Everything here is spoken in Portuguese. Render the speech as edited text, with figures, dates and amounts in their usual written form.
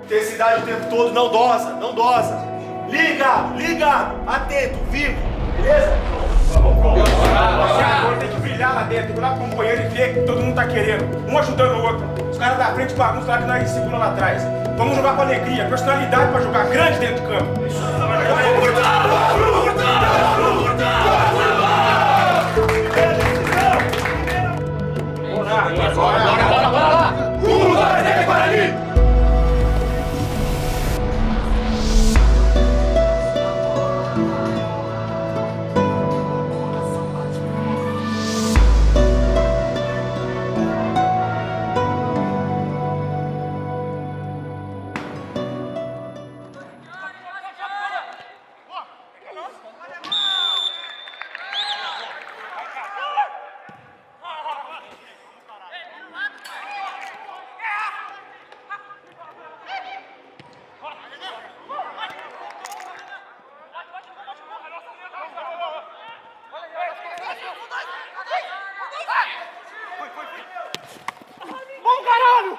Intensidade o tempo todo, não dosa, não dosa. Ligado, atento, vivo, beleza? Agora tem que brilhar lá dentro, tem que olhar pro companheiro e ver que todo mundo tá querendo, um ajudando o outro. Os caras da frente bagunçam lá que nós seguramos lá atrás. Vamos jogar com alegria, personalidade pra jogar grande dentro do campo. Bora lá! Guarani! Bom caralho!